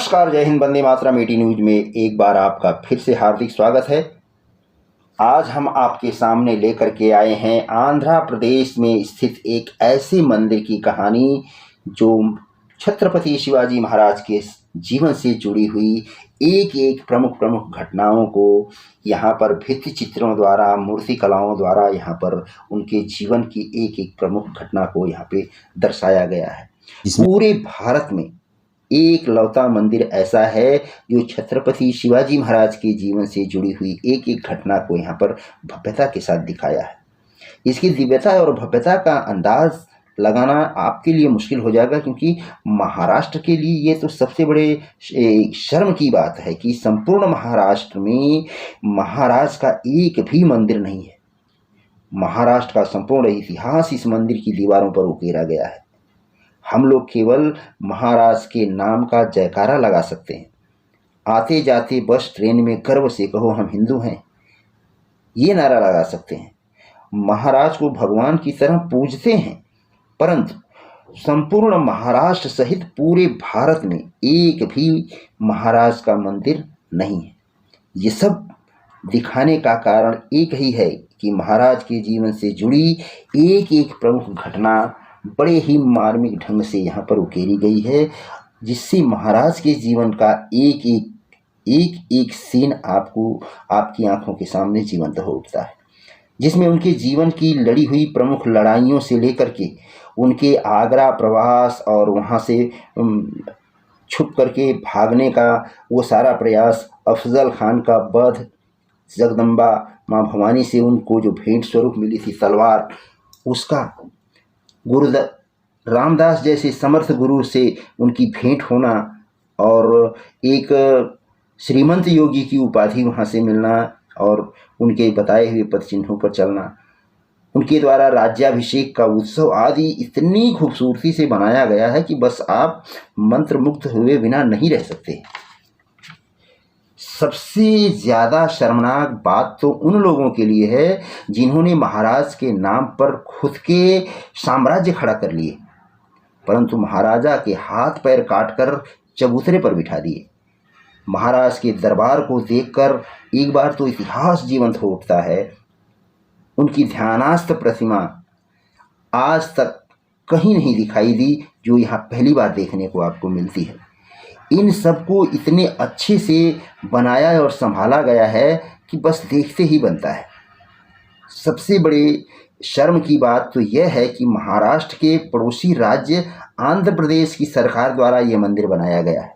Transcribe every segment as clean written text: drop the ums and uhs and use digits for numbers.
नमस्कार, जय हिंद, वंदे मातरम। 80 न्यूज में एक बार आपका फिर से हार्दिक स्वागत है। आज हम आपके सामने लेकर के आए हैं आंध्र प्रदेश में स्थित एक ऐसे मंदिर की कहानी जो छत्रपति शिवाजी महाराज के जीवन से जुड़ी हुई एक एक प्रमुख घटनाओं को यहाँ पर भित्ति चित्रों द्वारा, मूर्ति कलाओं द्वारा यहाँ पर उनके जीवन की एक एक प्रमुख घटना को यहाँ पे दर्शाया गया है। पूरे भारत में एक लौता मंदिर ऐसा है जो छत्रपति शिवाजी महाराज के जीवन से जुड़ी हुई एक एक घटना को यहाँ पर भव्यता के साथ दिखाया है। इसकी दिव्यता और भव्यता का अंदाज लगाना आपके लिए मुश्किल हो जाएगा, क्योंकि महाराष्ट्र के लिए ये तो सबसे बड़े शर्म की बात है कि संपूर्ण महाराष्ट्र में महाराज का एक भी मंदिर नहीं है। महाराष्ट्र का संपूर्ण इतिहास इस मंदिर की दीवारों पर उकेरा गया है। हम लोग केवल महाराज के नाम का जयकारा लगा सकते हैं। आते जाते बस ट्रेन में गर्व से कहो हम हिंदू हैं, ये नारा लगा सकते हैं। महाराज को भगवान की तरह पूजते हैं, परंतु संपूर्ण महाराष्ट्र सहित पूरे भारत में एक भी महाराज का मंदिर नहीं है। ये सब दिखाने का कारण एक ही है कि महाराज के जीवन से जुड़ी एक एक प्रमुख घटना बड़े ही मार्मिक ढंग से यहाँ पर उकेरी गई है, जिससे महाराज के जीवन का एक सीन आपको आपकी आंखों के सामने जीवंत हो उठता है, जिसमें उनके जीवन की लड़ी हुई प्रमुख लड़ाइयों से लेकर के उनके आगरा प्रवास और वहाँ से छुप करके भागने का वो सारा प्रयास, अफजल खान का वध, जगदम्बा माँ भवानी से उनको जो भेंट स्वरूप मिली थी तलवार, उसका गुरु रामदास जैसे समर्थ गुरु से उनकी भेंट होना और एक श्रीमंत योगी की उपाधि वहाँ से मिलना और उनके बताए हुए पद चिन्हों पर चलना, उनके द्वारा राज्याभिषेक का उत्सव आदि इतनी खूबसूरती से बनाया गया है कि बस आप मंत्रमुग्ध हुए बिना नहीं रह सकते। सबसे ज़्यादा शर्मनाक बात तो उन लोगों के लिए है जिन्होंने महाराज के नाम पर खुद के साम्राज्य खड़ा कर लिए, परंतु महाराजा के हाथ पैर काटकर चबूतरे पर बिठा दिए। महाराज के दरबार को देखकर एक बार तो इतिहास जीवंत हो उठता है। उनकी ध्यानास्थ प्रतिमा आज तक कहीं नहीं दिखाई दी, जो यहाँ पहली बार देखने को आपको मिलती है। इन सबको इतने अच्छे से बनाया और संभाला गया है कि बस देखते ही बनता है। सबसे बड़े शर्म की बात तो यह है कि महाराष्ट्र के पड़ोसी राज्य आंध्र प्रदेश की सरकार द्वारा यह मंदिर बनाया गया है,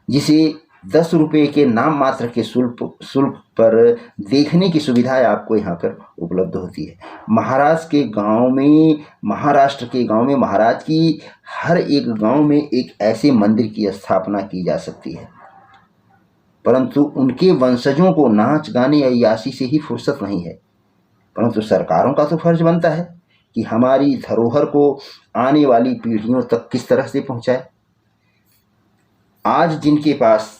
जिसे 10 रुपये के नाम मात्र के शुल्क पर देखने की सुविधाएं आपको यहाँ पर उपलब्ध होती है। महाराष्ट्र के गांव में महाराज की हर एक गांव में एक ऐसे मंदिर की स्थापना की जा सकती है, परंतु उनके वंशजों को नाच गाने या अय्याशी से ही फुर्सत नहीं है। परंतु सरकारों का तो फर्ज बनता है कि हमारी धरोहर को आने वाली पीढ़ियों तक किस तरह से पहुँचाए। आज जिनके पास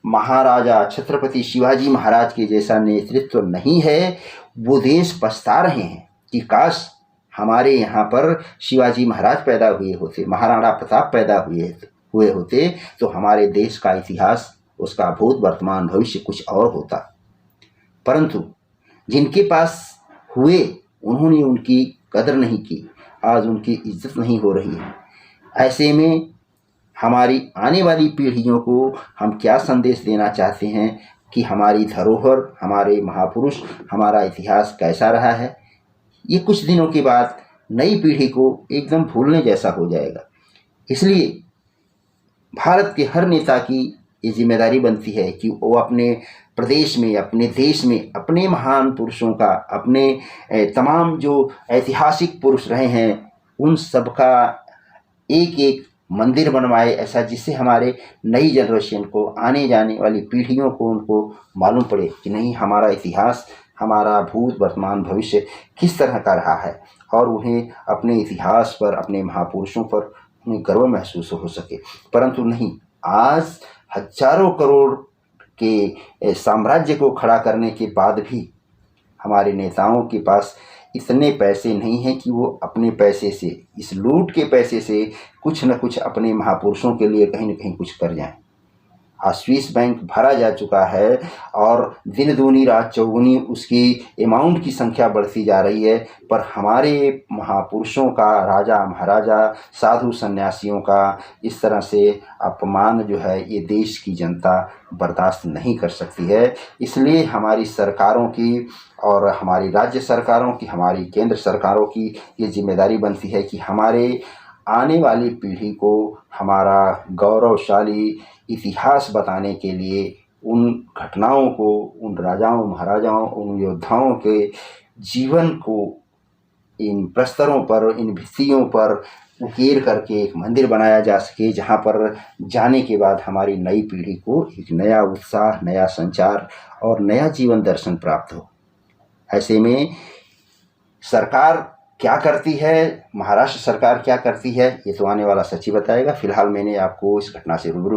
महाराजा छत्रपति शिवाजी महाराज के जैसा नेतृत्व नहीं है, वो देश पछता रहे हैं कि काश हमारे यहाँ पर शिवाजी महाराज पैदा हुए होते, महाराणा प्रताप पैदा हुए होते, तो हमारे देश का इतिहास, उसका भूत वर्तमान भविष्य कुछ और होता। परंतु जिनके पास हुए, उन्होंने उनकी कदर नहीं की, आज उनकी इज्जत नहीं हो रही है। ऐसे में हमारी आने वाली पीढ़ियों को हम क्या संदेश देना चाहते हैं कि हमारी धरोहर, हमारे महापुरुष, हमारा इतिहास कैसा रहा है, ये कुछ दिनों के बाद नई पीढ़ी को एकदम भूलने जैसा हो जाएगा। इसलिए भारत के हर नेता की ये जिम्मेदारी बनती है कि वो अपने प्रदेश में, अपने देश में, अपने महान पुरुषों का, अपने तमाम जो ऐतिहासिक पुरुष रहे हैं, उन सब का एक एक मंदिर बनवाए, ऐसा जिससे हमारे नई जनरेशन को, आने जाने वाली पीढ़ियों को, उनको मालूम पड़े कि नहीं, हमारा इतिहास, हमारा भूत वर्तमान भविष्य किस तरह का रहा है, और उन्हें अपने इतिहास पर, अपने महापुरुषों पर उन्हें गर्व महसूस हो सके। परंतु नहीं, आज हजारों करोड़ के साम्राज्य को खड़ा करने के बाद भी हमारे नेताओं के पास इतने पैसे नहीं हैं कि वो अपने पैसे से, इस लूट के पैसे से कुछ न कुछ अपने महापुरुषों के लिए कहीं न कहीं कुछ कर जाएं। आज स्विस बैंक भरा जा चुका है और दिन दूनी रात चौगुनी उसकी अमाउंट की संख्या बढ़ती जा रही है, पर हमारे महापुरुषों का, राजा महाराजा, साधु सन्यासियों का इस तरह से अपमान जो है ये देश की जनता बर्दाश्त नहीं कर सकती है। इसलिए हमारी सरकारों की और हमारी राज्य सरकारों की, हमारी केंद्र सरकारों की ये जिम्मेदारी बनती है कि हमारे आने वाली पीढ़ी को हमारा गौरवशाली इतिहास बताने के लिए उन घटनाओं को, उन राजाओं महाराजाओं, उन योद्धाओं के जीवन को इन प्रस्तरों पर, इन भित्तियों पर उकेर करके एक मंदिर बनाया जा सके, जहाँ पर जाने के बाद हमारी नई पीढ़ी को एक नया उत्साह, नया संचार और नया जीवन दर्शन प्राप्त हो। ऐसे में सरकार क्या करती है, महाराष्ट्र सरकार क्या करती है, ये तो आने वाला सच ही बताएगा। फिलहाल मैंने आपको इस घटना से रूबरू